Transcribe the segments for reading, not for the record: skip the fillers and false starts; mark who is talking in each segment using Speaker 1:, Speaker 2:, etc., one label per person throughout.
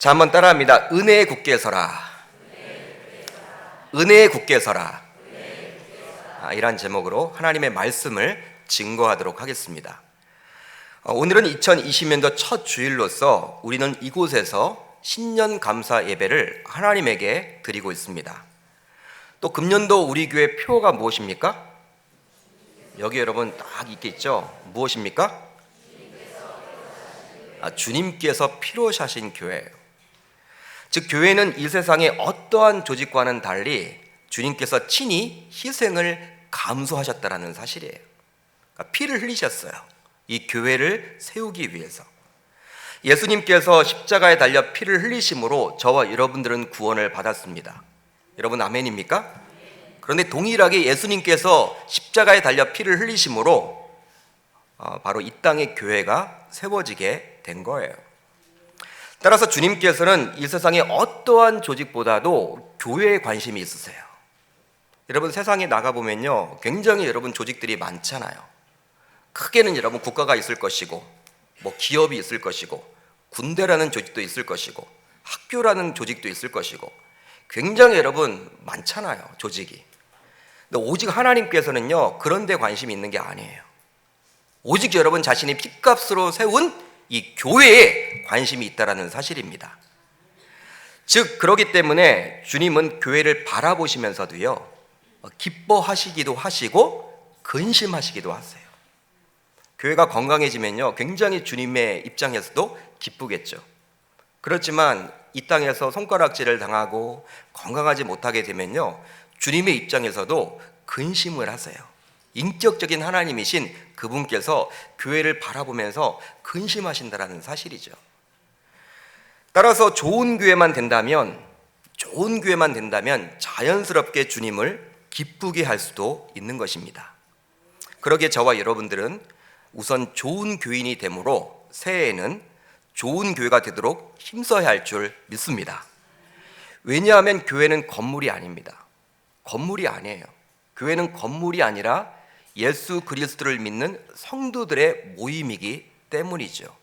Speaker 1: 자, 한번 따라합니다. 은혜에 굳게 서라. 은혜에 굳게 서라. 이란 제목으로 하나님의 말씀을 증거하도록 하겠습니다. 오늘은 2020년도 첫 주일로서 우리는 이곳에서 신년 감사 예배를 하나님에게 드리고 있습니다. 또 금년도 우리 교회 표가 무엇입니까? 여기 여러분 딱 있겠죠? 무엇입니까? 주님께서 피로 사신 교회예요. 즉 교회는 이 세상의 어떠한 조직과는 달리 주님께서 친히 희생을 감수하셨다는 사실이에요. 그러니까 피를 흘리셨어요. 이 교회를 세우기 위해서. 예수님께서 십자가에 달려 피를 흘리심으로 저와 여러분들은 구원을 받았습니다. 여러분 아멘입니까? 그런데 동일하게 예수님께서 십자가에 달려 피를 흘리심으로 바로 이 땅의 교회가 세워지게 된 거예요. 따라서 주님께서는 이 세상의 어떠한 조직보다도 교회에 관심이 있으세요. 여러분 세상에 나가보면요 굉장히 여러분 조직들이 많잖아요. 크게는 여러분 국가가 있을 것이고 뭐 기업이 있을 것이고 군대라는 조직도 있을 것이고 학교라는 조직도 있을 것이고 굉장히 여러분 많잖아요 조직이. 근데 오직 하나님께서는요 그런 데 관심이 있는 게 아니에요. 오직 여러분 자신이 핏값으로 세운 이 교회에 관심이 있다는 사실입니다. 즉 그렇기 때문에 주님은 교회를 바라보시면서도요 기뻐하시기도 하시고 근심하시기도 하세요. 교회가 건강해지면요 굉장히 주님의 입장에서도 기쁘겠죠. 그렇지만 이 땅에서 손가락질을 당하고 건강하지 못하게 되면요 주님의 입장에서도 근심을 하세요. 인격적인 하나님이신 그분께서 교회를 바라보면서 근심하신다는 사실이죠. 따라서 좋은 교회만 된다면 자연스럽게 주님을 기쁘게 할 수도 있는 것입니다. 그러기에 저와 여러분들은 우선 좋은 교인이 되므로 새해에는 좋은 교회가 되도록 힘써야 할 줄 믿습니다. 왜냐하면 교회는 건물이 아닙니다. 건물이 아니에요. 교회는 건물이 아니라 예수 그리스도를 믿는 성도들의 모임이기 때문이죠.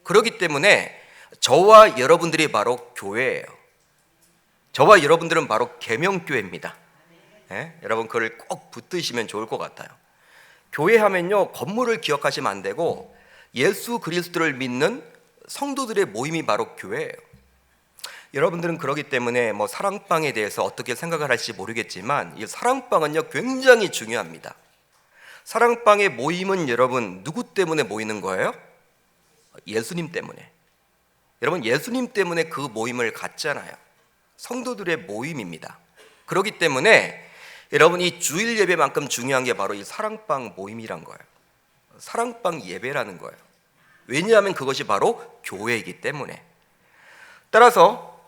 Speaker 1: 그렇기 때문에 저와 여러분들이 바로 교회예요. 저와 여러분들은 바로 계명교회입니다. 여러분 그걸 꼭 붙드시면 좋을 것 같아요. 교회 하면요 건물을 기억하시면 안 되고 예수 그리스도를 믿는 성도들의 모임이 바로 교회예요. 여러분들은 그렇기 때문에 뭐 사랑방에 대해서 어떻게 생각을 할지 모르겠지만 이 사랑방은요 굉장히 중요합니다. 사랑방의 모임은 여러분 누구 때문에 모이는 거예요? 예수님 때문에. 여러분 예수님 때문에 그 모임을 갖잖아요. 성도들의 모임입니다. 그렇기 때문에 여러분 이 주일 예배만큼 중요한 게 바로 이 사랑방 모임이란 거예요. 사랑방 예배라는 거예요. 왜냐하면 그것이 바로 교회이기 때문에. 따라서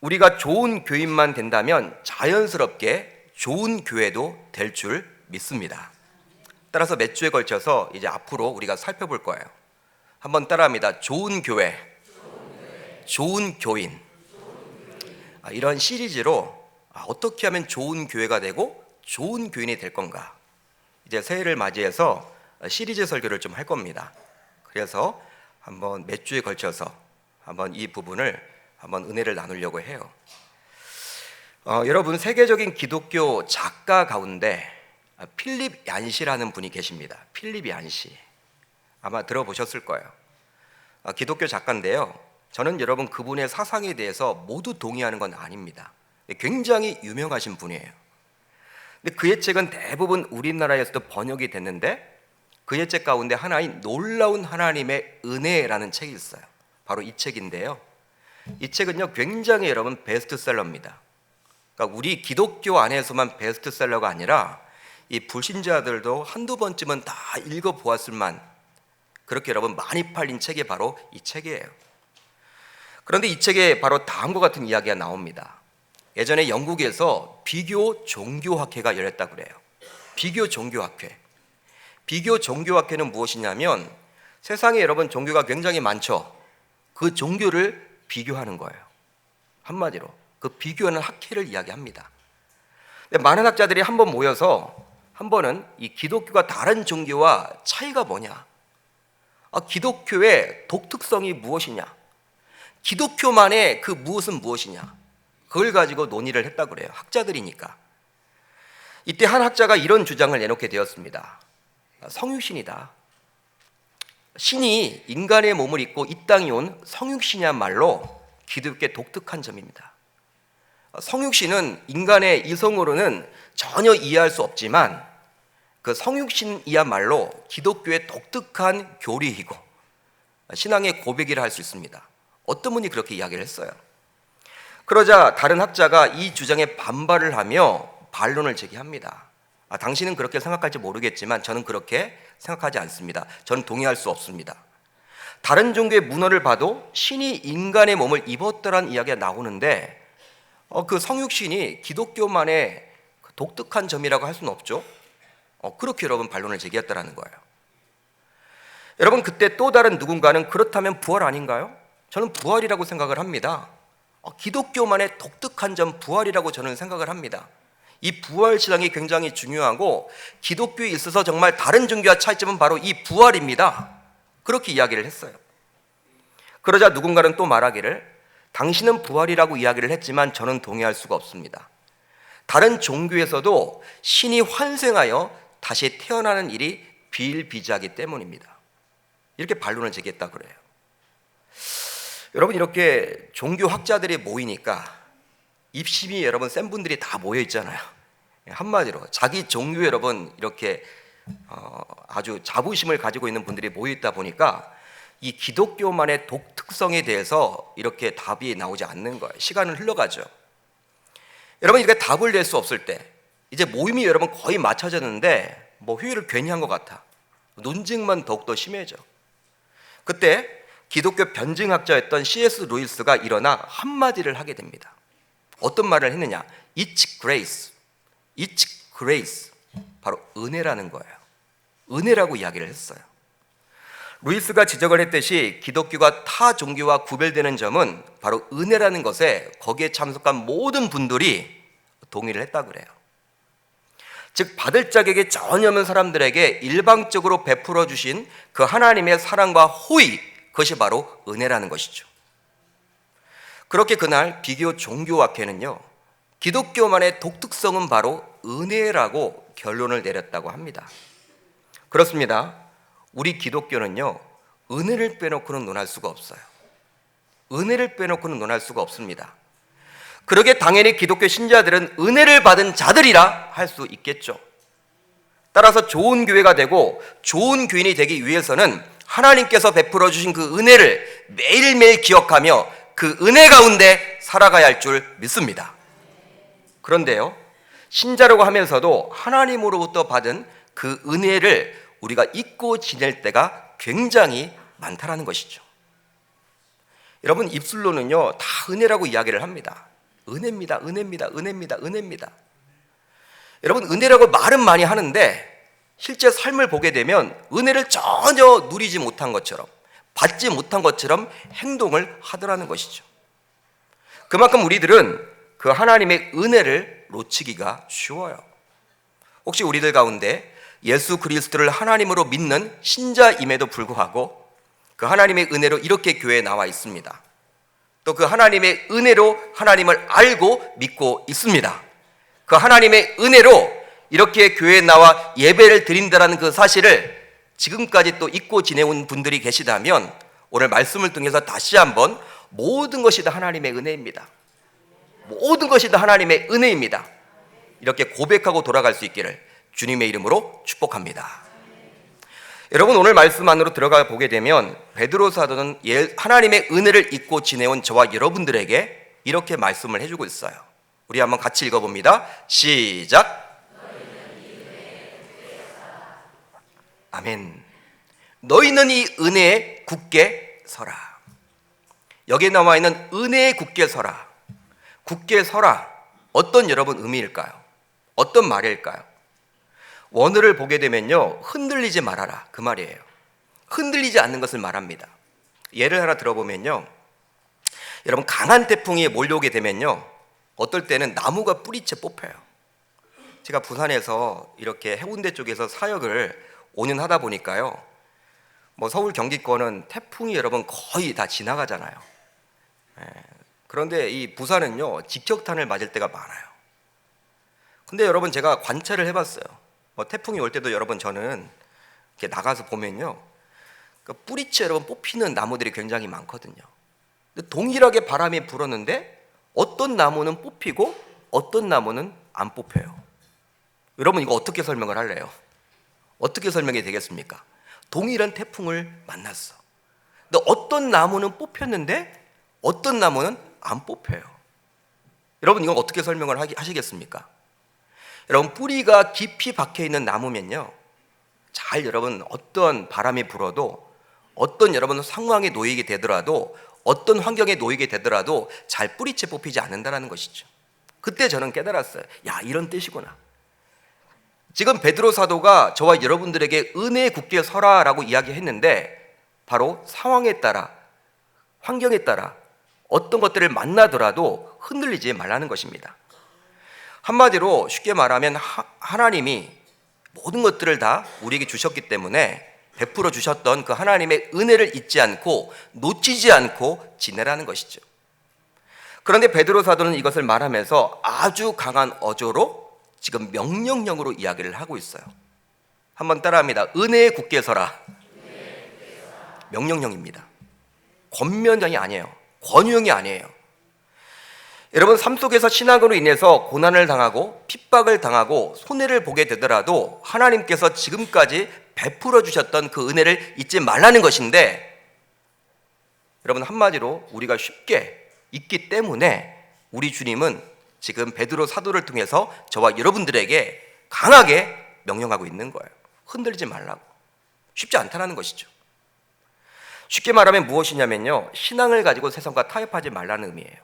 Speaker 1: 우리가 좋은 교인만 된다면 자연스럽게 좋은 교회도 될 줄 믿습니다. 따라서 몇 주에 걸쳐서 이제 앞으로 우리가 살펴볼 거예요. 한번 따라합니다. 좋은 교회, 좋은 교인. 이런 시리즈로 어떻게 하면 좋은 교회가 되고 좋은 교인이 될 건가. 이제 새해를 맞이해서 시리즈 설교를 좀 할 겁니다. 그래서 한번 몇 주에 걸쳐서 한번 이 부분을 한번 은혜를 나누려고 해요. 여러분 세계적인 기독교 작가 가운데 필립 얀시라는 분이 계십니다. 필립 얀시 아마 들어보셨을 거예요. 기독교 작가인데요. 저는 여러분 그분의 사상에 대해서 모두 동의하는 건 아닙니다. 굉장히 유명하신 분이에요. 근데 그의 책은 대부분 우리나라에서도 번역이 됐는데 그의 책 가운데 하나인 놀라운 하나님의 은혜라는 책이 있어요. 바로 이 책인데요. 이 책은요 굉장히 여러분 베스트셀러입니다. 그러니까 우리 기독교 안에서만 베스트셀러가 아니라 이 불신자들도 한두 번쯤은 다 읽어보았을 만 그렇게 여러분 많이 팔린 책이 바로 이 책이에요. 그런데 이 책에 바로 다음과 같은 이야기가 나옵니다. 예전에 영국에서 비교 종교학회가 열렸다고 그래요. 비교 종교학회. 비교 종교학회는 무엇이냐면 세상에 여러분 종교가 굉장히 많죠. 그 종교를 비교하는 거예요. 한마디로 그 비교하는 학회를 이야기합니다. 많은 학자들이 한번 모여서 한 번은 이 기독교가 다른 종교와 차이가 뭐냐? 기독교의 독특성이 무엇이냐? 기독교만의 그 무엇은 무엇이냐, 그걸 가지고 논의를 했다고 그래요. 학자들이니까. 이때 한 학자가 이런 주장을 내놓게 되었습니다. 성육신이다. 신이 인간의 몸을 입고 이 땅에 온 성육신이야말로 기독교의 독특한 점입니다. 성육신은 인간의 이성으로는 전혀 이해할 수 없지만 그 성육신이야말로 기독교의 독특한 교리이고 신앙의 고백이라 할 수 있습니다. 어떤 분이 그렇게 이야기를 했어요. 그러자 다른 학자가 이 주장에 반발을 하며 반론을 제기합니다. 당신은 그렇게 생각할지 모르겠지만 저는 그렇게 생각하지 않습니다. 저는 동의할 수 없습니다. 다른 종교의 문헌을 봐도 신이 인간의 몸을 입었다라는 이야기가 나오는데 그 성육신이 기독교만의 독특한 점이라고 할 수는 없죠. 그렇게 여러분 반론을 제기했다라는 거예요. 여러분, 그때 또 다른 누군가는 그렇다면 부활 아닌가요? 저는 부활이라고 생각을 합니다. 기독교만의 독특한 점, 부활이라고 저는 생각을 합니다. 이 부활 신앙이 굉장히 중요하고 기독교에 있어서 정말 다른 종교와 차이점은 바로 이 부활입니다. 그렇게 이야기를 했어요. 그러자 누군가는 또 말하기를, 당신은 부활이라고 이야기를 했지만 저는 동의할 수가 없습니다. 다른 종교에서도 신이 환생하여 다시 태어나는 일이 비일비재하기 때문입니다. 이렇게 반론을 제기했다 그래요. 여러분, 이렇게 종교학자들이 모이니까 입심이 여러분 센 분들이 다 모여 있잖아요. 한마디로 자기 종교 여러분 이렇게 아주 자부심을 가지고 있는 분들이 모여 있다 보니까 이 기독교만의 독특성에 대해서 이렇게 답이 나오지 않는 거예요. 시간은 흘러가죠. 여러분, 이렇게 답을 낼 수 없을 때 이제 모임이 여러분 거의 맞춰졌는데 회의를 괜히 한 것 같아. 논쟁만 더욱더 심해져. 그때 기독교 변증학자였던 C.S. 루이스가 일어나 한마디를 하게 됩니다. 어떤 말을 했느냐? It's grace. It's grace. 바로 은혜라는 거예요. 은혜라고 이야기를 했어요. 루이스가 지적을 했듯이 기독교가 타 종교와 구별되는 점은 바로 은혜라는 것에 거기에 참석한 모든 분들이 동의를 했다고 그래요. 즉, 받을 자격이 전혀 없는 사람들에게 일방적으로 베풀어 주신 그 하나님의 사랑과 호의, 그것이 바로 은혜라는 것이죠. 그렇게 그날 비교 종교학회는요, 기독교만의 독특성은 바로 은혜라고 결론을 내렸다고 합니다. 그렇습니다. 우리 기독교는요, 은혜를 빼놓고는 논할 수가 없어요. 은혜를 빼놓고는 논할 수가 없습니다. 그러게 당연히 기독교 신자들은 은혜를 받은 자들이라 할 수 있겠죠. 따라서 좋은 교회가 되고 좋은 교인이 되기 위해서는 하나님께서 베풀어 주신 그 은혜를 매일매일 기억하며 그 은혜 가운데 살아가야 할 줄 믿습니다. 그런데요, 신자라고 하면서도 하나님으로부터 받은 그 은혜를 우리가 잊고 지낼 때가 굉장히 많다라는 것이죠. 여러분, 입술로는요 다 은혜라고 이야기를 합니다. 은혜입니다, 은혜입니다, 은혜입니다, 은혜입니다. 여러분, 은혜라고 말은 많이 하는데 실제 삶을 보게 되면 은혜를 전혀 누리지 못한 것처럼, 받지 못한 것처럼 행동을 하더라는 것이죠. 그만큼 우리들은 그 하나님의 은혜를 놓치기가 쉬워요. 혹시 우리들 가운데 예수 그리스도를 하나님으로 믿는 신자임에도 불구하고 그 하나님의 은혜로 이렇게 교회에 나와 있습니다. 또 그 하나님의 은혜로 하나님을 알고 믿고 있습니다. 그 하나님의 은혜로 이렇게 교회에 나와 예배를 드린다는 그 사실을 지금까지 또 잊고 지내온 분들이 계시다면 오늘 말씀을 통해서 다시 한번 모든 것이 다 하나님의 은혜입니다. 모든 것이 다 하나님의 은혜입니다. 이렇게 고백하고 돌아갈 수 있기를 주님의 이름으로 축복합니다. 여러분, 오늘 말씀 안으로 들어가 보게 되면 베드로 사도는 하나님의 은혜를 잊고 지내온 저와 여러분들에게 이렇게 말씀을 해주고 있어요. 우리 한번 같이 읽어봅니다. 시작. 아멘. 너희는 이 은혜에 굳게 서라. 여기에 나와 있는 은혜에 굳게 서라. 굳게 서라. 어떤 여러분 의미일까요? 어떤 말일까요? 원어를 보게 되면요, 흔들리지 말아라, 그 말이에요. 흔들리지 않는 것을 말합니다. 예를 하나 들어보면요, 여러분, 강한 태풍이 몰려오게 되면요, 어떨 때는 나무가 뿌리채 뽑혀요. 제가 부산에서 이렇게 해운대 쪽에서 사역을 5년 하다 보니까요, 서울 경기권은 태풍이 여러분 거의 다 지나가잖아요. 그런데 이 부산은요, 직격탄을 맞을 때가 많아요. 근데 여러분, 제가 관찰을 해봤어요. 태풍이 올 때도 여러분, 저는 이렇게 나가서 보면요, 뿌리채 여러분 뽑히는 나무들이 굉장히 많거든요. 근데 동일하게 바람이 불었는데 어떤 나무는 뽑히고 어떤 나무는 안 뽑혀요. 여러분, 이거 어떻게 설명을 할래요? 어떻게 설명이 되겠습니까? 동일한 태풍을 만났어. 근데 어떤 나무는 뽑혔는데 어떤 나무는 안 뽑혀요. 여러분, 이건 어떻게 설명을 하시겠습니까? 여러분, 뿌리가 깊이 박혀 있는 나무면요, 잘 여러분, 어떤 바람이 불어도, 어떤 여러분 상황에 놓이게 되더라도, 어떤 환경에 놓이게 되더라도 잘 뿌리채 뽑히지 않는다는 것이죠. 그때 저는 깨달았어요. 야, 이런 뜻이구나. 지금 베드로 사도가 저와 여러분들에게 은혜의 굳게 서라라고 이야기했는데, 바로 상황에 따라, 환경에 따라 어떤 것들을 만나더라도 흔들리지 말라는 것입니다. 한마디로 쉽게 말하면 하나님이 모든 것들을 다 우리에게 주셨기 때문에 베풀어 주셨던 그 하나님의 은혜를 잊지 않고 놓치지 않고 지내라는 것이죠. 그런데 베드로 사도는 이것을 말하면서 아주 강한 어조로 지금 명령형으로 이야기를 하고 있어요. 한번 따라합니다. 은혜에 굳게 서라. 명령형입니다. 권면형이 아니에요. 권유형이 아니에요. 여러분, 삶 속에서 신앙으로 인해서 고난을 당하고 핍박을 당하고 손해를 보게 되더라도 하나님께서 지금까지 베풀어 주셨던 그 은혜를 잊지 말라는 것인데, 여러분, 한마디로 우리가 쉽게 잊기 때문에 우리 주님은 지금 베드로 사도를 통해서 저와 여러분들에게 강하게 명령하고 있는 거예요. 흔들리지 말라고. 쉽지 않다는 것이죠. 쉽게 말하면 무엇이냐면요, 신앙을 가지고 세상과 타협하지 말라는 의미예요.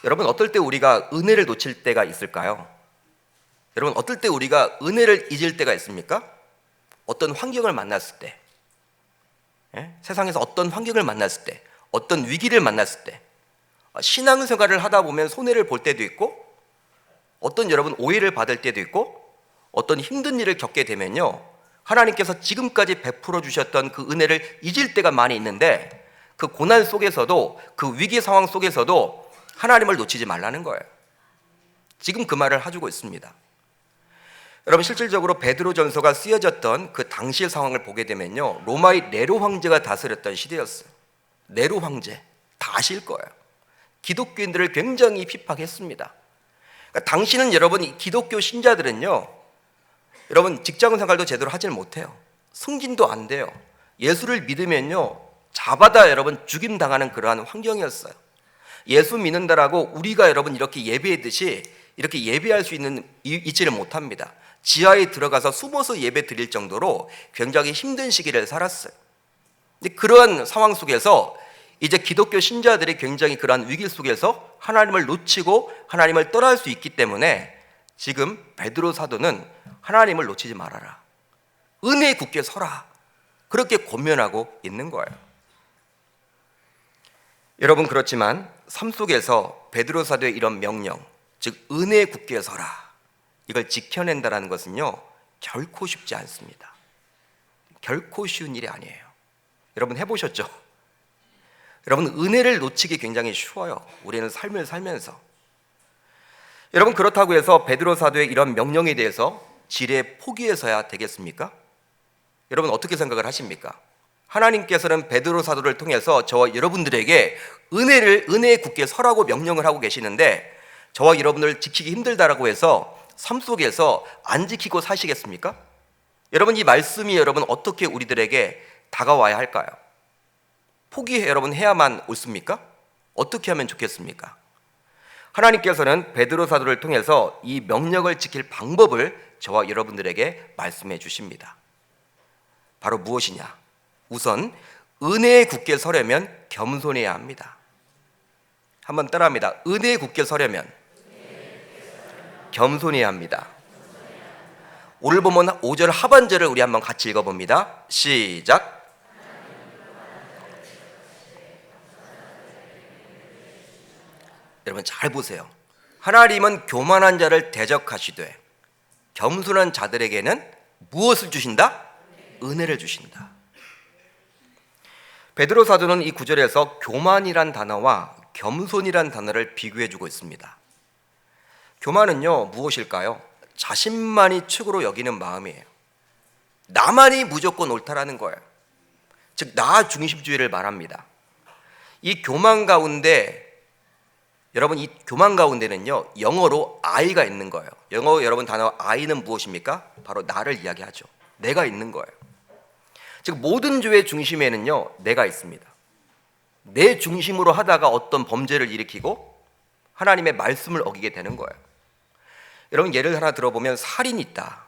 Speaker 1: 여러분, 어떨 때 우리가 은혜를 놓칠 때가 있을까요? 여러분, 어떨 때 우리가 은혜를 잊을 때가 있습니까? 어떤 환경을 만났을 때, 세상에서 어떤 환경을 만났을 때, 어떤 위기를 만났을 때, 신앙생활을 하다 보면 손해를 볼 때도 있고, 어떤 여러분 오해를 받을 때도 있고, 어떤 힘든 일을 겪게 되면요, 하나님께서 지금까지 베풀어 주셨던 그 은혜를 잊을 때가 많이 있는데, 그 고난 속에서도, 그 위기 상황 속에서도 하나님을 놓치지 말라는 거예요. 지금 그 말을 해주고 있습니다. 여러분, 실질적으로 베드로전서가 쓰여졌던 그 당시의 상황을 보게 되면요, 로마의 네로 황제가 다스렸던 시대였어요. 네로 황제, 다 아실 거예요. 기독교인들을 굉장히 핍박했습니다. 그러니까 당시는 여러분, 기독교 신자들은요, 여러분, 직장 생활도 제대로 하질 못해요. 승진도 안 돼요. 예수를 믿으면요, 잡아다 여러분 죽임당하는 그러한 환경이었어요. 예수 믿는다라고 우리가 여러분 이렇게 예배했듯이 이렇게 예배할 수 있지를 못합니다. 지하에 들어가서 숨어서 예배 드릴 정도로 굉장히 힘든 시기를 살았어요. 근데 그러한 상황 속에서 이제 기독교 신자들이 굉장히 그러한 위기 속에서 하나님을 놓치고 하나님을 떠날 수 있기 때문에 지금 베드로 사도는 하나님을 놓치지 말아라, 은혜에 굳게 서라, 그렇게 권면하고 있는 거예요. 여러분, 그렇지만 삶 속에서 베드로 사도의 이런 명령, 즉 은혜에 굳게 서라, 이걸 지켜낸다는 것은요, 결코 쉽지 않습니다. 결코 쉬운 일이 아니에요. 여러분, 해보셨죠? 여러분, 은혜를 놓치기 굉장히 쉬워요. 우리는 삶을 살면서. 여러분, 그렇다고 해서 베드로 사도의 이런 명령에 대해서 지레 포기해서야 되겠습니까? 여러분, 어떻게 생각을 하십니까? 하나님께서는 베드로 사도를 통해서 저와 여러분들에게 은혜에 굳게 서라고 명령을 하고 계시는데, 저와 여러분을 지키기 힘들다라고 해서 삶 속에서 안 지키고 사시겠습니까? 여러분, 이 말씀이 여러분 어떻게 우리들에게 다가와야 할까요? 포기해 여러분 해야만 옳습니까? 어떻게 하면 좋겠습니까? 하나님께서는 베드로 사도를 통해서 이 명령을 지킬 방법을 저와 여러분들에게 말씀해 주십니다. 바로 무엇이냐? 우선 은혜에 굳게 서려면 겸손해야 합니다. 한번 따라합니다. 은혜에 굳게 서려면 겸손해야 합니다. 오늘 보면 5절 하반절을 우리 한번 같이 읽어봅니다. 시작. 여러분, 잘 보세요. 하나님은 교만한 자를 대적하시되 겸손한 자들에게는 무엇을 주신다? 은혜를 주신다. 베드로 사도는 이 구절에서 교만이란 단어와 겸손이란 단어를 비교해주고 있습니다. 교만은요, 무엇일까요? 자신만이 최고로 여기는 마음이에요. 나만이 무조건 옳다라는 거예요. 즉 나 중심주의를 말합니다. 이 교만 가운데, 여러분, 이 교만 가운데는요 영어로 I가 있는 거예요. 영어 여러분 단어 I는 무엇입니까? 바로 나를 이야기하죠. 내가 있는 거예요. 즉 모든 죄의 중심에는요 내가 있습니다. 내 중심으로 하다가 어떤 범죄를 일으키고 하나님의 말씀을 어기게 되는 거예요. 여러분 예를 하나 들어보면 살인이 있다.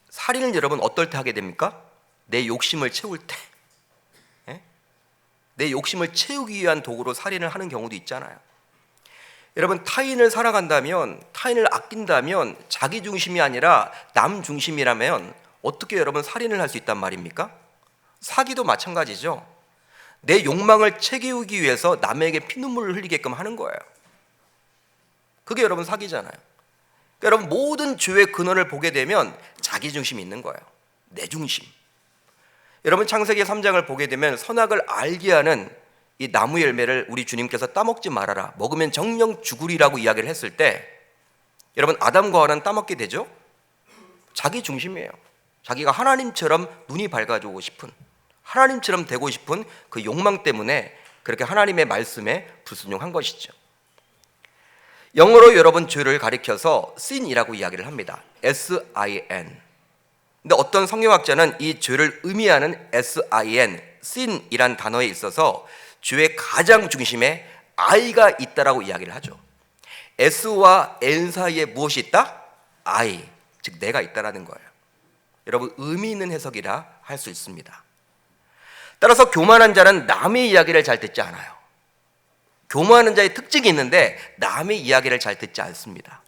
Speaker 1: 살인은 여러분 어떨 때 하게 됩니까? 내 욕심을 채울 때. 내 욕심을 채우기 위한 도구로 살인을 하는 경우도 있잖아요. 여러분 타인을 사랑한다면, 타인을 아낀다면 자기 중심이 아니라 남 중심이라면 어떻게 여러분 살인을 할 수 있단 말입니까? 사기도 마찬가지죠. 내 욕망을 채우기 위해서 남에게 피눈물을 흘리게끔 하는 거예요. 그게 여러분 사기잖아요. 그러니까 여러분 모든 죄의 근원을 보게 되면 자기 중심이 있는 거예요. 내 중심. 여러분 창세기 3장을 보게 되면 선악을 알게 하는 이 나무 열매를 우리 주님께서 따먹지 말아라, 먹으면 정령 죽으리라고 이야기를 했을 때 여러분 아담과 하와는 따먹게 되죠? 자기 중심이에요. 자기가 하나님처럼 눈이 밝아지고 싶은, 하나님처럼 되고 싶은 그 욕망 때문에 그렇게 하나님의 말씀에 불순종한 것이죠. 영어로 여러분 죄를 가리켜서 sin이라고 이야기를 합니다. S-I-N. 근데 어떤 성경학자는 이 죄를 의미하는 S-I-N, sin이란 단어에 있어서 죄의 가장 중심에 I가 있다라고 이야기를 하죠. S와 N 사이에 무엇이 있다? I, 즉 내가 있다라는 거예요. 여러분 의미 있는 해석이라 할 수 있습니다. 따라서 교만한 자는 남의 이야기를 잘 듣지 않아요. 교만한 자의 특징이 있는데 남의 이야기를 잘 듣지 않습니다.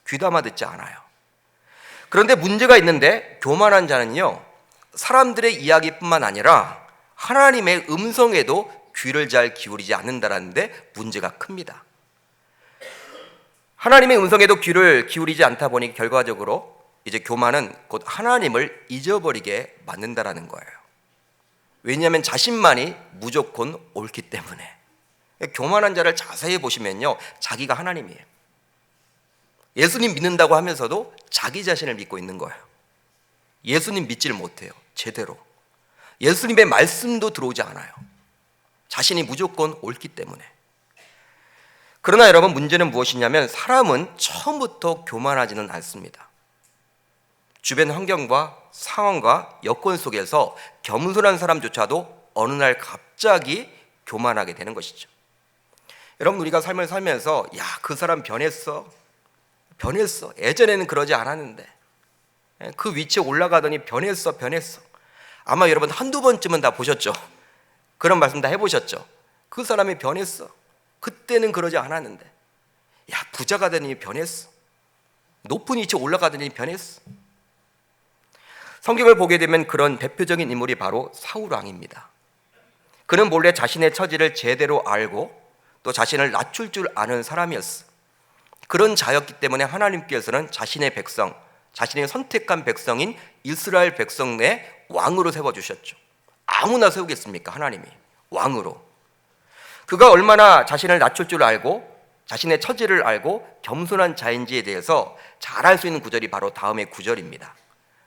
Speaker 1: 귀담아 듣지 않아요. 그런데 문제가 있는데 교만한 자는요 사람들의 이야기뿐만 아니라 하나님의 음성에도 귀를 잘 기울이지 않는다라는데 문제가 큽니다. 하나님의 음성에도 귀를 기울이지 않다 보니 결과적으로 이제 교만은 곧 하나님을 잊어버리게 만든다라는 거예요. 왜냐하면 자신만이 무조건 옳기 때문에. 교만한 자를 자세히 보시면요 자기가 하나님이에요. 예수님 믿는다고 하면서도 자기 자신을 믿고 있는 거예요. 예수님 믿지를 못해요. 제대로. 예수님의 말씀도 들어오지 않아요. 자신이 무조건 옳기 때문에. 그러나 여러분 문제는 무엇이냐면 사람은 처음부터 교만하지는 않습니다. 주변 환경과 상황과 여건 속에서 겸손한 사람조차도 어느 날 갑자기 교만하게 되는 것이죠. 여러분 우리가 삶을 살면서 야, 그 사람 변했어. 예전에는 그러지 않았는데 그 위치에 올라가더니 변했어. 아마 여러분 한두 번쯤은 다 보셨죠. 그런 말씀 다 해보셨죠. 그 사람이 변했어. 그때는 그러지 않았는데 야, 부자가 되더니 변했어. 높은 위치에 올라가더니 변했어. 성경을 보게 되면 그런 대표적인 인물이 바로 사울 왕입니다. 그는 본래 자신의 처지를 제대로 알고 또 자신을 낮출 줄 아는 사람이었어. 그런 자였기 때문에 하나님께서는 자신의 백성, 자신의 선택한 백성인 이스라엘 백성 내 왕으로 세워주셨죠. 아무나 세우겠습니까? 하나님이 왕으로. 그가 얼마나 자신을 낮출 줄 알고 자신의 처지를 알고 겸손한 자인지에 대해서 잘 알 수 있는 구절이 바로 다음의 구절입니다.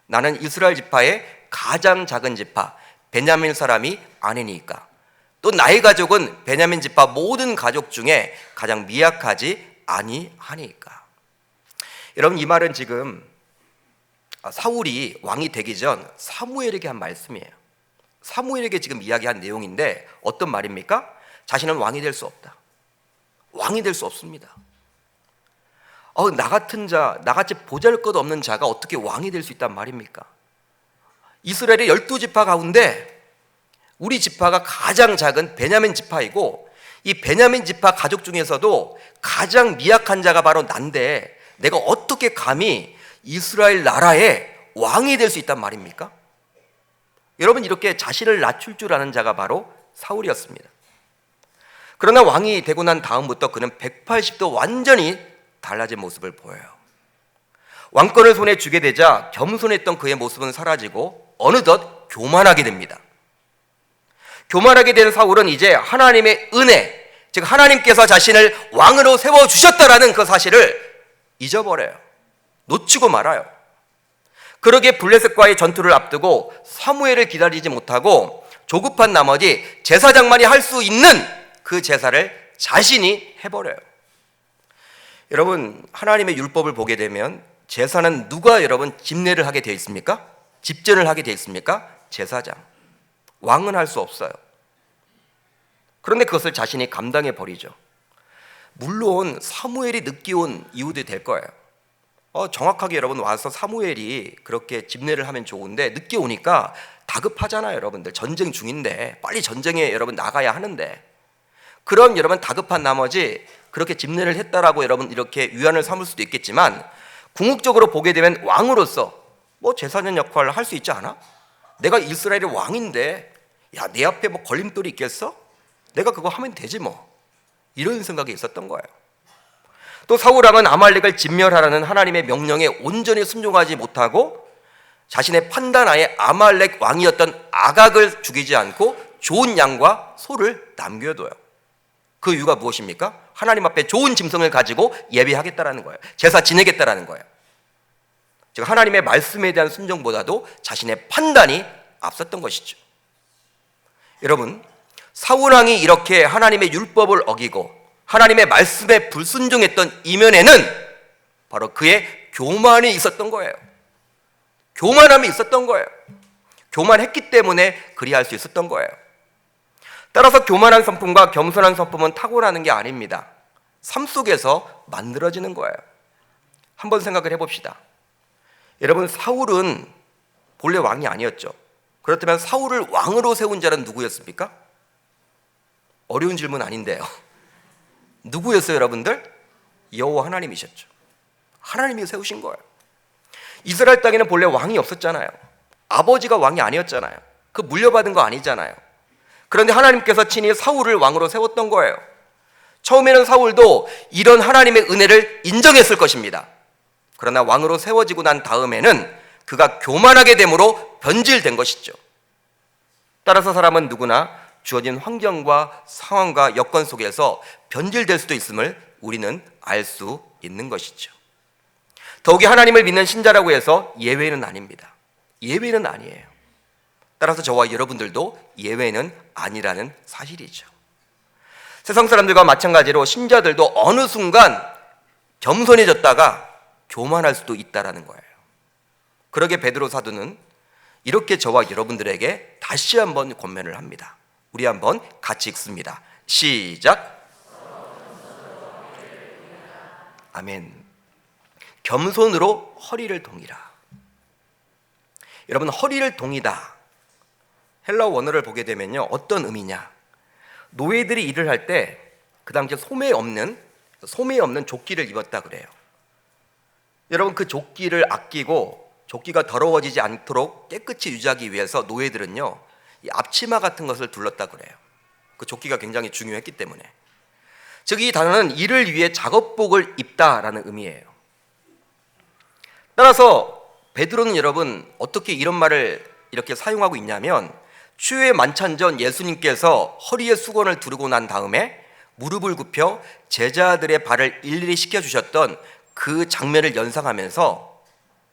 Speaker 1: 나는 이스라엘 지파의 가장 작은 지파 베냐민 사람이 아니니까. 또 나의 가족은 베냐민 지파 모든 가족 중에 가장 미약하지 아니하니까. 여러분 이 말은 지금 사울이 왕이 되기 전 사무엘에게 한 말씀이에요. 사무엘에게 지금 이야기한 내용인데 어떤 말입니까? 자신은 왕이 될 수 없다. 왕이 될 수 없습니다. 나 같은 자, 나같이 보잘것없는 자가 어떻게 왕이 될 수 있단 말입니까? 이스라엘의 12지파 가운데 우리 지파가 가장 작은 베냐민 지파이고 이 베냐민 지파 가족 중에서도 가장 미약한 자가 바로 난데 내가 어떻게 감히 이스라엘 나라의 왕이 될 수 있단 말입니까? 여러분 이렇게 자신을 낮출 줄 아는 자가 바로 사울이었습니다. 그러나 왕이 되고 난 다음부터 그는 180도 완전히 달라진 모습을 보여요. 왕권을 손에 쥐게 되자 겸손했던 그의 모습은 사라지고 어느덧 교만하게 됩니다. 교만하게 된 사울은 이제 하나님의 은혜, 즉 하나님께서 자신을 왕으로 세워주셨다라는 그 사실을 잊어버려요. 놓치고 말아요. 그러기에 블레셋과의 전투를 앞두고 사무엘을 기다리지 못하고 조급한 나머지 제사장만이 할 수 있는 그 제사를 자신이 해버려요. 여러분, 하나님의 율법을 보게 되면 제사는 누가 여러분 집례를 하게 되어 있습니까? 집전을 하게 되어 있습니까? 제사장. 왕은 할 수 없어요. 그런데 그것을 자신이 감당해 버리죠. 물론 사무엘이 늦게 온 이유도 될 거예요. 정확하게 여러분 와서 사무엘이 그렇게 집례를 하면 좋은데 늦게 오니까 다급하잖아요. 여러분들 전쟁 중인데 빨리 전쟁에 여러분 나가야 하는데, 그런 여러분 다급한 나머지 그렇게 집례를 했다라고 여러분 이렇게 위안을 삼을 수도 있겠지만, 궁극적으로 보게 되면 왕으로서 뭐 제사장 역할을 할 수 있지 않아? 내가 이스라엘의 왕인데 야, 내 앞에 뭐 걸림돌이 있겠어? 내가 그거 하면 되지 뭐, 이런 생각이 있었던 거예요. 또 사울 왕은 아말렉을 진멸하라는 하나님의 명령에 온전히 순종하지 못하고 자신의 판단하에 아말렉 왕이었던 아각을 죽이지 않고 좋은 양과 소를 남겨둬요. 그 이유가 무엇입니까? 하나님 앞에 좋은 짐승을 가지고 예배하겠다라는 거예요. 제사 지내겠다라는 거예요. 즉 하나님의 말씀에 대한 순종보다도 자신의 판단이 앞섰던 것이죠. 여러분, 사울 왕이 이렇게 하나님의 율법을 어기고 하나님의 말씀에 불순종했던 이면에는 바로 그의 교만이 있었던 거예요. 교만함이 있었던 거예요. 교만했기 때문에 그리할 수 있었던 거예요. 따라서 교만한 성품과 겸손한 성품은 타고나는 게 아닙니다. 삶 속에서 만들어지는 거예요. 한번 생각을 해봅시다. 여러분, 사울은 본래 왕이 아니었죠. 그렇다면 사울을 왕으로 세운 자는 누구였습니까? 어려운 질문 아닌데요. 누구였어요, 여러분들? 여호와 하나님이셨죠. 하나님이 세우신 거예요. 이스라엘 땅에는 본래 왕이 없었잖아요. 아버지가 왕이 아니었잖아요. 그 물려받은 거 아니잖아요. 그런데 하나님께서 친히 사울을 왕으로 세웠던 거예요. 처음에는 사울도 이런 하나님의 은혜를 인정했을 것입니다. 그러나 왕으로 세워지고 난 다음에는 그가 교만하게 됨으로 변질된 것이죠. 따라서 사람은 누구나 주어진 환경과 상황과 여건 속에서 변질될 수도 있음을 우리는 알 수 있는 것이죠. 더욱이 하나님을 믿는 신자라고 해서 예외는 아닙니다. 예외는 아니에요. 따라서 저와 여러분들도 예외는 아니라는 사실이죠. 세상 사람들과 마찬가지로 신자들도 어느 순간 겸손해졌다가 교만할 수도 있다라는 거예요. 그러게 베드로 사도는 이렇게 저와 여러분들에게 다시 한번 권면을 합니다. 우리 한번 같이 읽습니다. 시작. 아멘. 겸손으로 허리를 동이라. 여러분, 허리를 동이다, 헬라어 원어를 보게 되면요, 어떤 의미냐? 노예들이 일을 할 때 그 당시에 소매 없는 조끼를 입었다 그래요. 여러분, 그 조끼를 아끼고 조끼가 더러워지지 않도록 깨끗이 유지하기 위해서 노예들은요, 이 앞치마 같은 것을 둘렀다 그래요. 그 조끼가 굉장히 중요했기 때문에. 즉 이 단어는 일을 위해 작업복을 입다라는 의미예요. 따라서 베드로는 여러분 어떻게 이런 말을 이렇게 사용하고 있냐면, 추후에 만찬 전 예수님께서 허리에 수건을 두르고 난 다음에 무릎을 굽혀 제자들의 발을 일일이 씻겨주셨던 그 장면을 연상하면서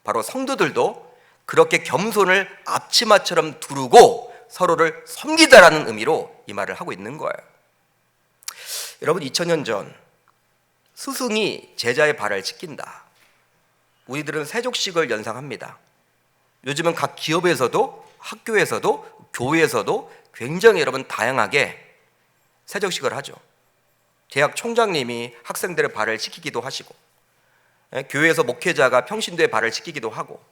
Speaker 1: 바로 성도들도 그렇게 겸손을 앞치마처럼 두르고 서로를 섬기다라는 의미로 이 말을 하고 있는 거예요. 여러분, 2000년 전 스승이 제자의 발을 씻긴다. 우리들은 세족식을 연상합니다. 요즘은 각 기업에서도 학교에서도 교회에서도 굉장히 여러분 다양하게 세족식을 하죠. 대학 총장님이 학생들의 발을 씻기기도 하시고, 교회에서 목회자가 평신도의 발을 씻기기도 하고,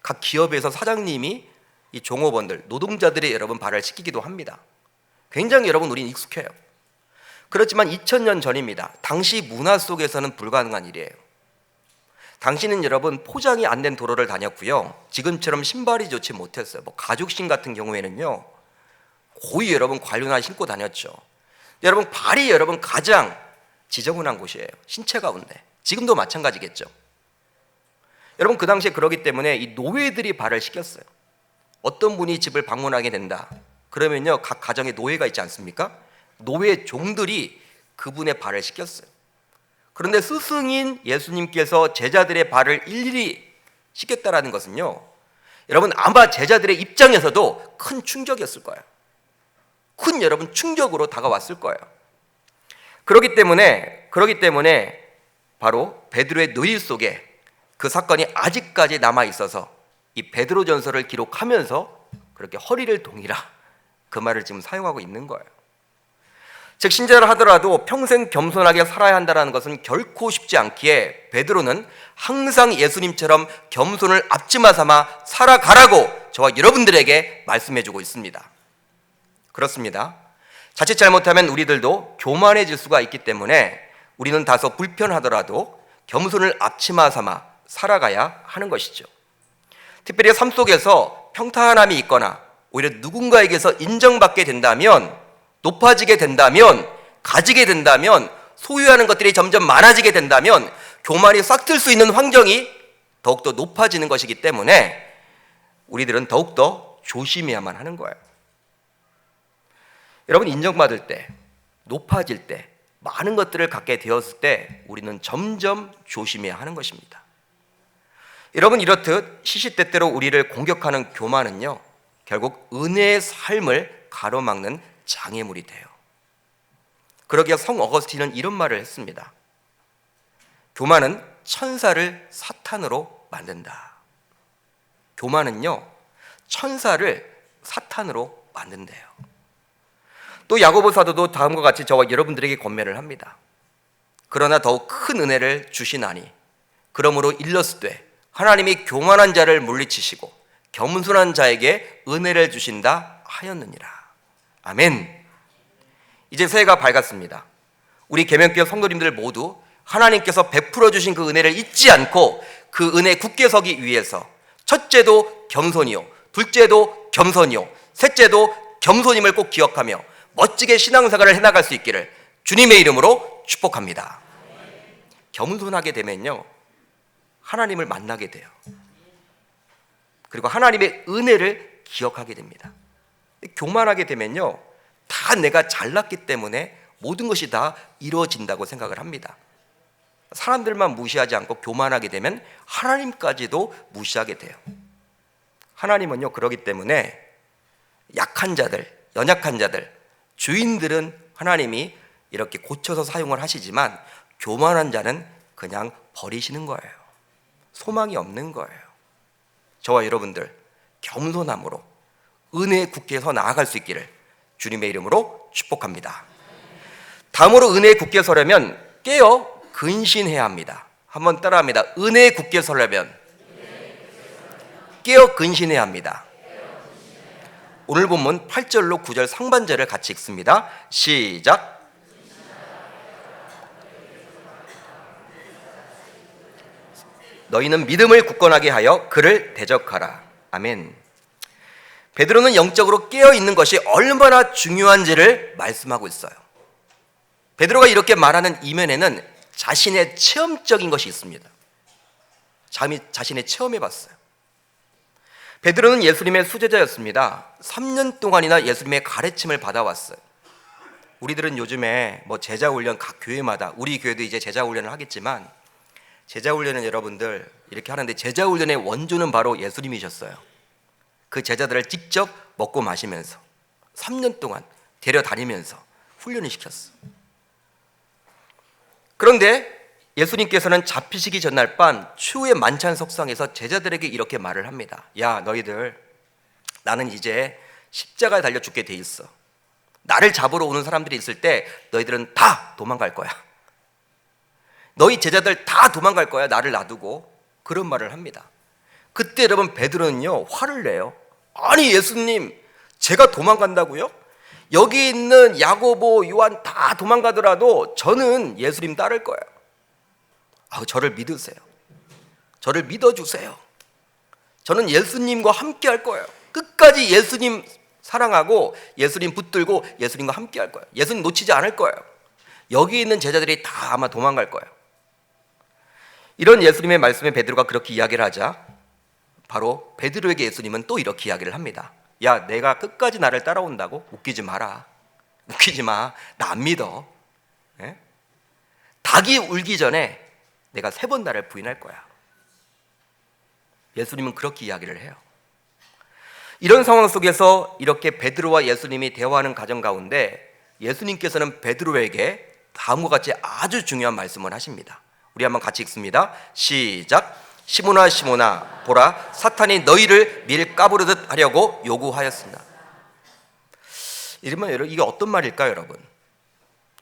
Speaker 1: 각 기업에서 사장님이 이 종업원들, 노동자들의 여러분 발을 씻기기도 합니다. 굉장히 여러분 우리는 익숙해요. 그렇지만 2000년 전입니다. 당시 문화 속에서는 불가능한 일이에요. 당시는 여러분 포장이 안 된 도로를 다녔고요, 지금처럼 신발이 좋지 못했어요. 뭐 가죽신 같은 경우에는요 거의 여러분 관련한 신고 다녔죠. 여러분 발이 여러분 가장 지저분한 곳이에요, 신체 가운데. 지금도 마찬가지겠죠. 여러분 그 당시에 그러기 때문에 이 노예들이 발을 씻겼어요. 어떤 분이 집을 방문하게 된다 그러면요, 각 가정에 노예가 있지 않습니까? 노예 종들이 그분의 발을 씻겼어요. 그런데 스승인 예수님께서 제자들의 발을 일일이 씻겼다라는 것은요, 여러분 아마 제자들의 입장에서도 큰 충격이었을 거예요. 큰 여러분 충격으로 다가왔을 거예요. 그렇기 때문에 바로 베드로의 뇌 속에 그 사건이 아직까지 남아 있어서 이 베드로전서를 기록하면서 그렇게 허리를 동이라 그 말을 지금 사용하고 있는 거예요. 즉 신자를 하더라도 평생 겸손하게 살아야 한다는 것은 결코 쉽지 않기에 베드로는 항상 예수님처럼 겸손을 앞지마 삼아 살아가라고 저와 여러분들에게 말씀해주고 있습니다. 그렇습니다. 자칫 잘못하면 우리들도 교만해질 수가 있기 때문에 우리는 다소 불편하더라도 겸손을 앞치마 삼아 살아가야 하는 것이죠. 특별히 삶 속에서 평탄함이 있거나 오히려 누군가에게서 인정받게 된다면, 높아지게 된다면, 가지게 된다면, 소유하는 것들이 점점 많아지게 된다면 교만이 싹틀 수 있는 환경이 더욱더 높아지는 것이기 때문에 우리들은 더욱더 조심해야만 하는 거예요. 여러분 인정받을 때, 높아질 때, 많은 것들을 갖게 되었을 때 우리는 점점 조심해야 하는 것입니다. 여러분 이렇듯 시시때때로 우리를 공격하는 교만은요, 결국 은혜의 삶을 가로막는 장애물이 돼요. 그러기에 성 어거스틴은 이런 말을 했습니다. 교만은 천사를 사탄으로 만든다. 교만은요, 천사를 사탄으로 만든대요. 또 야고보 사도도 다음과 같이 저와 여러분들에게 권면을 합니다. 그러나 더욱 큰 은혜를 주시나니 그러므로 일렀으되 하나님이 교만한 자를 물리치시고 겸손한 자에게 은혜를 주신다 하였느니라. 아멘. 이제 새해가 밝았습니다. 우리 계명교회 성도님들 모두 하나님께서 베풀어 주신 그 은혜를 잊지 않고 그 은혜 굳게 서기 위해서 첫째도 겸손이요, 둘째도 겸손이요, 셋째도 겸손임을 꼭 기억하며 멋지게 신앙생활을 해나갈 수 있기를 주님의 이름으로 축복합니다. 겸손하게 되면요, 하나님을 만나게 돼요. 그리고 하나님의 은혜를 기억하게 됩니다. 교만하게 되면요, 다 내가 잘났기 때문에 모든 것이 다 이루어진다고 생각을 합니다. 사람들만 무시하지 않고 교만하게 되면 하나님까지도 무시하게 돼요. 하나님은요, 그러기 때문에 약한 자들, 연약한 자들, 주인들은 하나님이 이렇게 고쳐서 사용을 하시지만 교만한 자는 그냥 버리시는 거예요. 소망이 없는 거예요. 저와 여러분들 겸손함으로 은혜의 굳게 서 나아갈 수 있기를 주님의 이름으로 축복합니다. 다음으로 은혜에 굳게 서려면 깨어 근신해야 합니다. 한번 따라합니다. 은혜에 굳게 서려면 깨어 근신해야 합니다. 오늘 본문 8절로 9절 상반절을 같이 읽습니다. 시작. 너희는 믿음을 굳건하게 하여 그를 대적하라. 아멘. 베드로는 영적으로 깨어있는 것이 얼마나 중요한지를 말씀하고 있어요. 베드로가 이렇게 말하는 이면에는 자신의 체험적인 것이 있습니다. 자신의 체험해봤어요. 베드로는 예수님의 수제자였습니다. 3년 동안이나 예수님의 가르침을 받아왔어요. 우리들은 요즘에 제자 훈련 각 교회마다, 우리 교회도 이제 제자 훈련을 하겠지만, 제자 훈련은 여러분들 이렇게 하는데 제자 훈련의 원조는 바로 예수님이셨어요. 그 제자들을 직접 먹고 마시면서 3년 동안 데려다니면서 훈련을 시켰어. 그런데 예수님께서는 잡히시기 전날 밤 추후의 만찬 석상에서 제자들에게 이렇게 말을 합니다. 야, 너희들, 나는 이제 십자가에 달려 죽게 돼 있어. 나를 잡으러 오는 사람들이 있을 때 너희들은 다 도망갈 거야. 너희 제자들 다 도망갈 거야, 나를 놔두고. 그런 말을 합니다. 그때 여러분 베드로는요, 화를 내요. 아니 예수님, 제가 도망간다고요? 여기 있는 야고보, 요한 다 도망가더라도 저는 예수님 따를 거예요. 저를 믿으세요. 저를 믿어주세요. 저는 예수님과 함께 할 거예요. 끝까지 예수님 사랑하고 예수님 붙들고 예수님과 함께 할 거예요. 예수님 놓치지 않을 거예요. 여기 있는 제자들이 다 아마 도망갈 거예요. 이런 예수님의 말씀에 베드로가 그렇게 이야기를 하자 바로 베드로에게 예수님은 또 이렇게 이야기를 합니다. 야, 내가 끝까지 나를 따라온다고? 웃기지 마라. 웃기지 마. 나 안 믿어. 예? 닭이 울기 전에 내가 3번 나를 부인할 거야. 예수님은 그렇게 이야기를 해요. 이런 상황 속에서 이렇게 베드로와 예수님이 대화하는 과정 가운데 예수님께서는 베드로에게 다음과 같이 아주 중요한 말씀을 하십니다. 우리 한번 같이 읽습니다. 시작. 시몬아 시몬아 보라 사탄이 너희를 밀가부르듯 하려고 요구하였으나. 이러면 이게 어떤 말일까요, 여러분?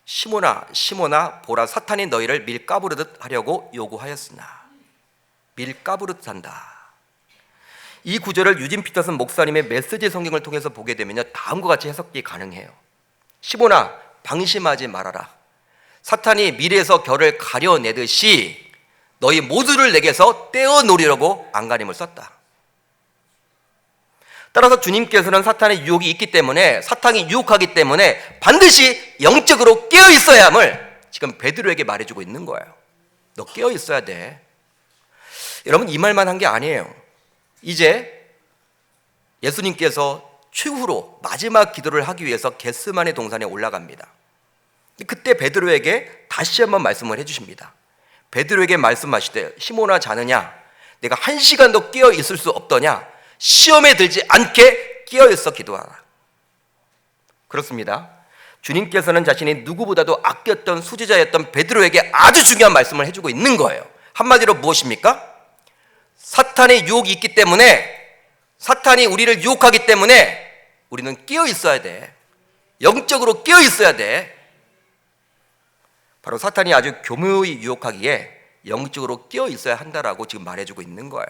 Speaker 1: 시몬아 시몬아 보라 사탄이 너희를 밀가부르듯 하려고 요구하였으나. 밀가부르듯 한다. 이 구절을 유진 피터슨 목사님의 메시지 성경을 통해서 보게 되면요, 다음과 같이 해석이 가능해요. 시몬아 방심하지 말아라. 사탄이 밀에서 결을 가려내듯이 너희 모두를 내게서 떼어놓으려고 안간힘을 썼다. 따라서 주님께서는 사탄의 유혹이 있기 때문에, 사탄이 유혹하기 때문에 반드시 영적으로 깨어 있어야 함을 지금 베드로에게 말해주고 있는 거예요. 너 깨어 있어야 돼. 여러분, 이 말만 한 게 아니에요. 이제 예수님께서 최후로 마지막 기도를 하기 위해서 겟세마네 동산에 올라갑니다. 그때 베드로에게 다시 한번 말씀을 해주십니다. 베드로에게 말씀하시되 시몬아 자느냐, 내가 1시간도 깨어 있을 수 없더냐, 시험에 들지 않게 깨어 있어 기도하라. 그렇습니다. 주님께서는 자신이 누구보다도 아꼈던 수제자였던 베드로에게 아주 중요한 말씀을 해주고 있는 거예요. 한마디로 무엇입니까? 사탄의 유혹이 있기 때문에, 사탄이 우리를 유혹하기 때문에 우리는 깨어 있어야 돼. 영적으로 깨어 있어야 돼. 바로 사탄이 아주 교묘히 유혹하기에 영적으로 깨어 있어야 한다라고 지금 말해주고 있는 거예요.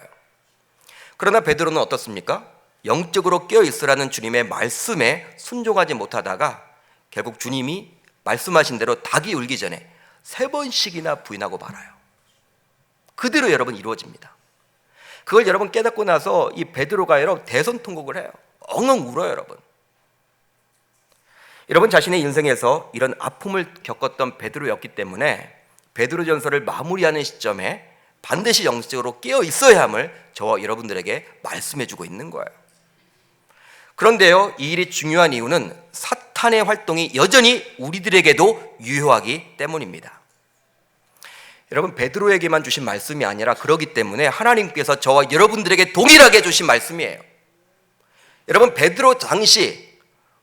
Speaker 1: 그러나 베드로는 어떻습니까? 영적으로 깨어 있으라는 주님의 말씀에 순종하지 못하다가 결국 주님이 말씀하신 대로 닭이 울기 전에 3번씩이나 부인하고 말아요. 그대로 여러분 이루어집니다. 그걸 여러분 깨닫고 나서 이 베드로가 여러분 대성통곡을 해요. 엉엉 울어요, 여러분. 여러분 자신의 인생에서 이런 아픔을 겪었던 베드로였기 때문에 베드로전서를 마무리하는 시점에 반드시 영적으로 깨어 있어야 함을 저와 여러분들에게 말씀해주고 있는 거예요. 그런데요, 이 일이 중요한 이유는 사탄의 활동이 여전히 우리들에게도 유효하기 때문입니다. 여러분, 베드로에게만 주신 말씀이 아니라 그러기 때문에 하나님께서 저와 여러분들에게 동일하게 주신 말씀이에요. 여러분, 베드로 당시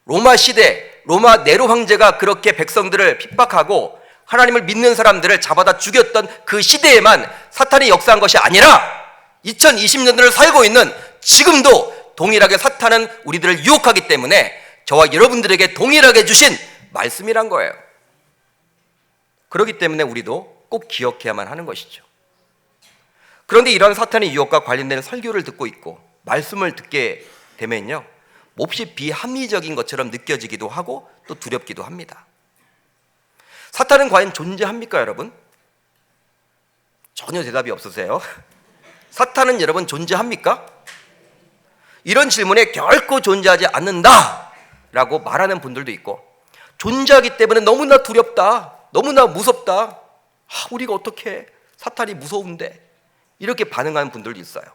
Speaker 1: 로마 시대, 로마 네로 황제가 그렇게 백성들을 핍박하고 하나님을 믿는 사람들을 잡아다 죽였던 그 시대에만 사탄이 역사한 것이 아니라 2020년대를 살고 있는 지금도 동일하게 사탄은 우리들을 유혹하기 때문에 저와 여러분들에게 동일하게 주신 말씀이란 거예요. 그렇기 때문에 우리도 꼭 기억해야만 하는 것이죠. 그런데 이런 사탄의 유혹과 관련된 설교를 듣고 있고 말씀을 듣게 되면요, 몹시 비합리적인 것처럼 느껴지기도 하고 또 두렵기도 합니다. 사탄은 과연 존재합니까, 여러분? 전혀 대답이 없으세요. 사탄은 여러분 존재합니까? 이런 질문에 결코 존재하지 않는다라고 말하는 분들도 있고, 존재하기 때문에 너무나 두렵다, 너무나 무섭다, 우리가 어떻게, 사탄이 무서운데, 이렇게 반응하는 분들도 있어요.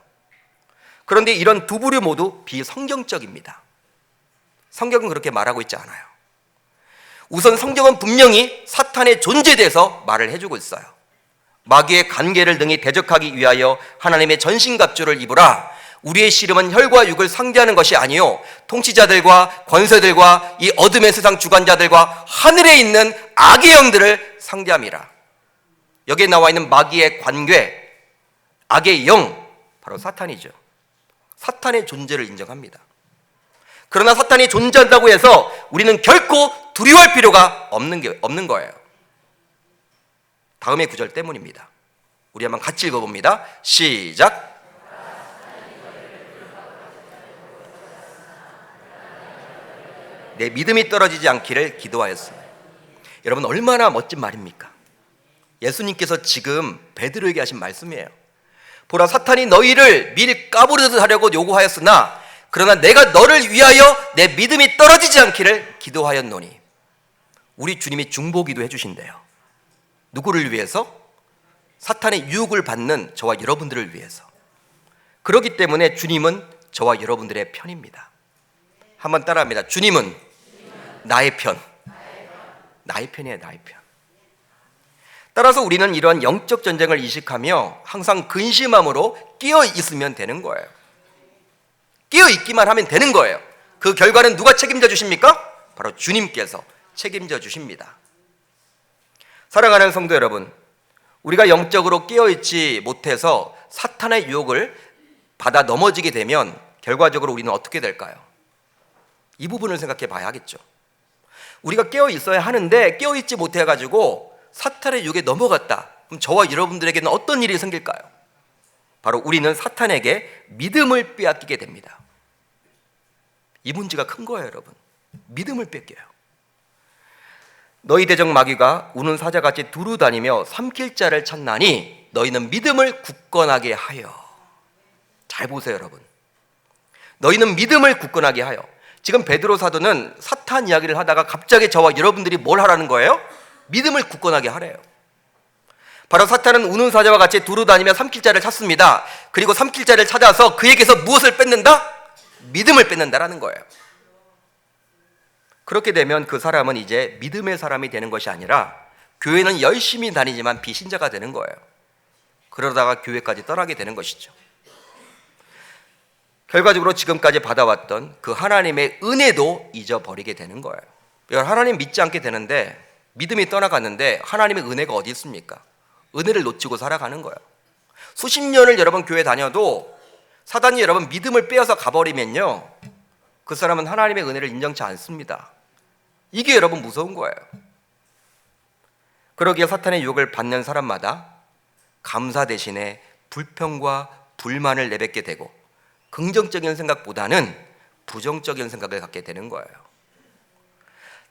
Speaker 1: 그런데 이런 두 부류 모두 비성경적입니다. 성경은 그렇게 말하고 있지 않아요. 우선 성경은 분명히 사탄의 존재에 대해서 말을 해주고 있어요. 마귀의 관계를 능히 대적하기 위하여 하나님의 전신갑주를 입으라. 우리의 씨름은 혈과 육을 상대하는 것이 아니요 통치자들과 권세들과 이 어둠의 세상 주관자들과 하늘에 있는 악의 영들을 상대함이라. 여기에 나와 있는 마귀의 관계, 악의 영, 바로 사탄이죠. 사탄의 존재를 인정합니다. 그러나 사탄이 존재한다고 해서 우리는 결코 두려워할 필요가 없는 거예요. 다음의 구절 때문입니다. 우리 한번 같이 읽어봅니다. 시작. 내 믿음이 떨어지지 않기를 기도하였습니다. 여러분, 얼마나 멋진 말입니까? 예수님께서 지금 베드로에게 하신 말씀이에요. 보라, 사탄이 너희를 밀가부르듯 하려고 요구하였으나 그러나 내가 너를 위하여 내 믿음이 떨어지지 않기를 기도하였노니. 우리 주님이 중보기도 해주신대요. 누구를 위해서? 사탄의 유혹을 받는 저와 여러분들을 위해서. 그렇기 때문에 주님은 저와 여러분들의 편입니다. 한번 따라합니다. 주님은 나의 편. 나의 편이에요, 나의 편. 따라서 우리는 이러한 영적 전쟁을 이식하며 항상 근심함으로 끼어 있으면 되는 거예요. 끼어 있기만 하면 되는 거예요. 그 결과는 누가 책임져 주십니까? 바로 주님께서 책임져 주십니다. 사랑하는 성도 여러분, 우리가 영적으로 끼어 있지 못해서 사탄의 유혹을 받아 넘어지게 되면 결과적으로 우리는 어떻게 될까요? 이 부분을 생각해 봐야겠죠. 우리가 깨어 있어야 하는데 깨어 있지 못해 가지고 사탄의 유혹에 넘어갔다. 그럼 저와 여러분들에게는 어떤 일이 생길까요? 바로 우리는 사탄에게 믿음을 빼앗기게 됩니다. 이 문제가 큰 거예요, 여러분. 믿음을 뺏겨요. 너희 대적 마귀가 우는 사자같이 두루 다니며 삼킬 자를 찾나니 너희는 믿음을 굳건하게 하여. 잘 보세요, 여러분. 너희는 믿음을 굳건하게 하여. 지금 베드로 사도는 사탄 이야기를 하다가 갑자기 저와 여러분들이 뭘 하라는 거예요? 믿음을 굳건하게 하래요. 바로 사탄은 우는 사자와 같이 두루 다니며 삼킬 자를 찾습니다. 그리고 삼킬 자를 찾아서 그에게서 무엇을 뺏는다? 믿음을 뺏는다라는 거예요. 그렇게 되면 그 사람은 이제 믿음의 사람이 되는 것이 아니라 교회는 열심히 다니지만 비신자가 되는 거예요. 그러다가 교회까지 떠나게 되는 것이죠. 결과적으로 지금까지 받아왔던 그 하나님의 은혜도 잊어버리게 되는 거예요. 하나님 믿지 않게 되는데, 믿음이 떠나갔는데 하나님의 은혜가 어디 있습니까? 은혜를 놓치고 살아가는 거예요. 수십 년을 여러분 교회 다녀도 사단이 여러분 믿음을 빼앗아 가버리면요, 그 사람은 하나님의 은혜를 인정치 않습니다. 이게 여러분 무서운 거예요. 그러기에 사탄의 유혹을 받는 사람마다 감사 대신에 불평과 불만을 내뱉게 되고 긍정적인 생각보다는 부정적인 생각을 갖게 되는 거예요.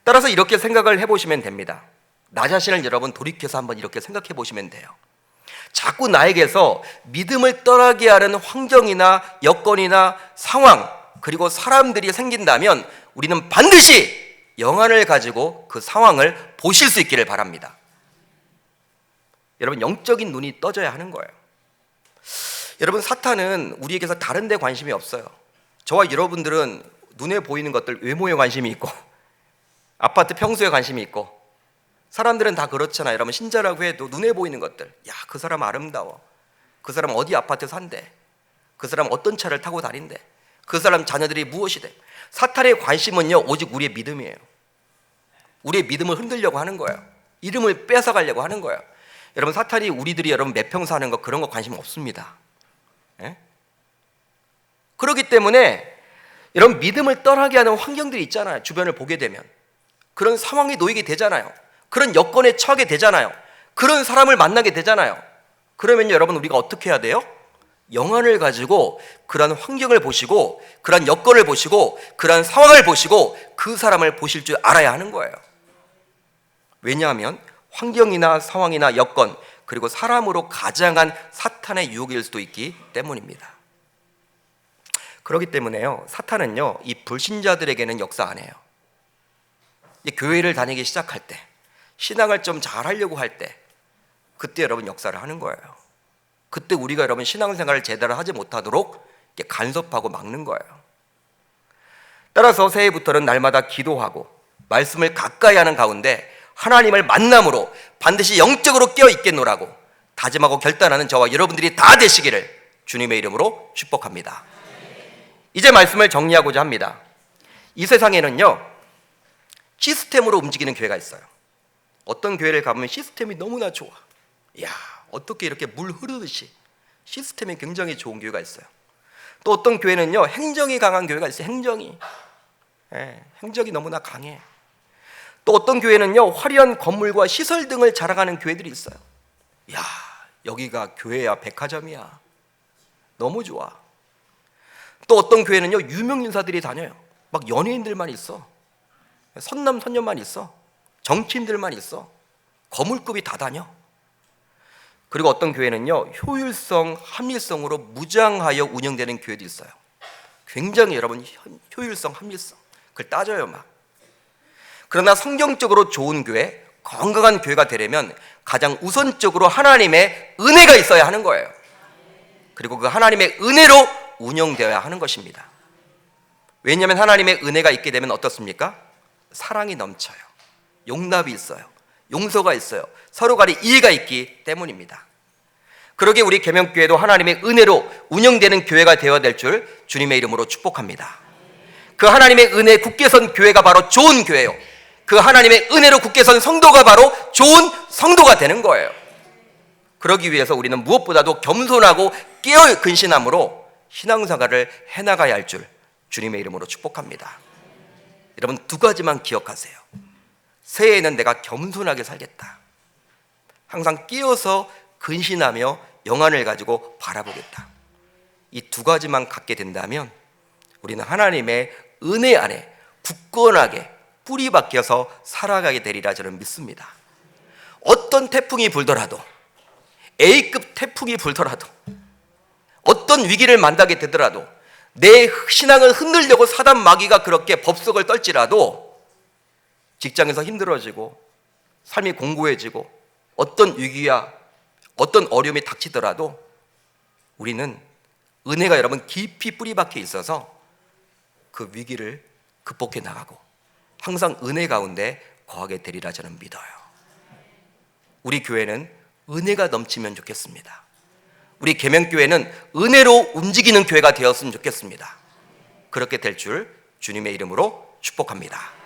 Speaker 1: 따라서 이렇게 생각을 해보시면 됩니다. 나 자신을 여러분 돌이켜서 한번 이렇게 생각해 보시면 돼요. 자꾸 나에게서 믿음을 떠나게 하는 환경이나 여건이나 상황, 그리고 사람들이 생긴다면 우리는 반드시 영안을 가지고 그 상황을 보실 수 있기를 바랍니다. 여러분, 영적인 눈이 떠져야 하는 거예요. 여러분, 사탄은 우리에게서 다른 데 관심이 없어요. 저와 여러분들은 눈에 보이는 것들, 외모에 관심이 있고 아파트 평수에 관심이 있고, 사람들은 다 그렇잖아요. 여러분, 신자라고 해도 눈에 보이는 것들, 야, 그 사람 아름다워, 그 사람 어디 아파트 산대, 그 사람 어떤 차를 타고 다닌대, 그 사람 자녀들이 무엇이 돼. 사탄의 관심은요 오직 우리의 믿음이에요. 우리의 믿음을 흔들려고 하는 거예요. 이름을 뺏어가려고 하는 거예요. 여러분, 사탄이 우리들이 여러분 몇 평 사는 거 그런 거 관심 없습니다. 예? 그렇기 때문에 여러분 믿음을 떠나게 하는 환경들이 있잖아요. 주변을 보게 되면 그런 상황에 놓이게 되잖아요. 그런 여건에 처하게 되잖아요. 그런 사람을 만나게 되잖아요. 그러면 여러분 우리가 어떻게 해야 돼요? 영안을 가지고 그런 환경을 보시고 그런 여건을 보시고 그런 상황을 보시고 그 사람을 보실 줄 알아야 하는 거예요. 왜냐하면 환경이나 상황이나 여건 그리고 사람으로 가장한 사탄의 유혹일 수도 있기 때문입니다. 그렇기 때문에요, 사탄은요 이 불신자들에게는 역사 안 해요. 교회를 다니기 시작할 때, 신앙을 좀 잘하려고 할 때, 그때 여러분 역사를 하는 거예요. 그때 우리가 여러분 신앙생활을 제대로 하지 못하도록 간섭하고 막는 거예요. 따라서 새해부터는 날마다 기도하고 말씀을 가까이 하는 가운데 하나님을 만남으로 반드시 영적으로 깨어있겠노라고 다짐하고 결단하는 저와 여러분들이 다 되시기를 주님의 이름으로 축복합니다. 이제 말씀을 정리하고자 합니다. 이 세상에는요 시스템으로 움직이는 교회가 있어요. 어떤 교회를 가보면 시스템이 너무나 좋아. 이야, 어떻게 이렇게 물 흐르듯이 시스템이 굉장히 좋은 교회가 있어요. 또 어떤 교회는요 행정이 강한 교회가 있어요. 행정이 너무나 강해. 또 어떤 교회는요 화려한 건물과 시설 등을 자랑하는 교회들이 있어요. 이야, 여기가 교회야, 백화점이야, 너무 좋아. 또 어떤 교회는요 유명 인사들이 다녀요. 막 연예인들만 있어, 선남 선녀만 있어, 정치인들만 있어, 거물급이 다 다녀. 그리고 어떤 교회는요 효율성, 합리성으로 무장하여 운영되는 교회도 있어요. 굉장히 여러분 효율성, 합리성 그걸 따져요 막. 그러나 성경적으로 좋은 교회, 건강한 교회가 되려면 가장 우선적으로 하나님의 은혜가 있어야 하는 거예요. 그리고 그 하나님의 은혜로 운영되어야 하는 것입니다. 왜냐하면 하나님의 은혜가 있게 되면 어떻습니까? 사랑이 넘쳐요. 용납이 있어요. 용서가 있어요. 서로 간에 이해가 있기 때문입니다. 그러기에 우리 계명교회도 하나님의 은혜로 운영되는 교회가 되어야 될 줄 주님의 이름으로 축복합니다. 그 하나님의 은혜에 굳게 선 교회가 바로 좋은 교회요, 그 하나님의 은혜로 굳게 선 성도가 바로 좋은 성도가 되는 거예요. 그러기 위해서 우리는 무엇보다도 겸손하고 깨어 근신함으로 신앙생활을 해나가야 할 줄 주님의 이름으로 축복합니다. 여러분, 두 가지만 기억하세요. 새해에는 내가 겸손하게 살겠다. 항상 끼어서 근신하며 영안을 가지고 바라보겠다. 이 두 가지만 갖게 된다면 우리는 하나님의 은혜 안에 굳건하게 뿌리 박혀서 살아가게 되리라 저는 믿습니다. 어떤 태풍이 불더라도, A급 태풍이 불더라도, 어떤 위기를 만나게 되더라도, 내 신앙을 흔들려고 사단 마귀가 그렇게 법석을 떨지라도, 직장에서 힘들어지고 삶이 공고해지고 어떤 위기야 어떤 어려움이 닥치더라도 우리는 은혜가 여러분 깊이 뿌리 박혀 있어서 그 위기를 극복해 나가고 항상 은혜 가운데 거하게 되리라 저는 믿어요. 우리 교회는 은혜가 넘치면 좋겠습니다. 우리 계명교회는 은혜로 움직이는 교회가 되었으면 좋겠습니다. 그렇게 될 줄 주님의 이름으로 축복합니다.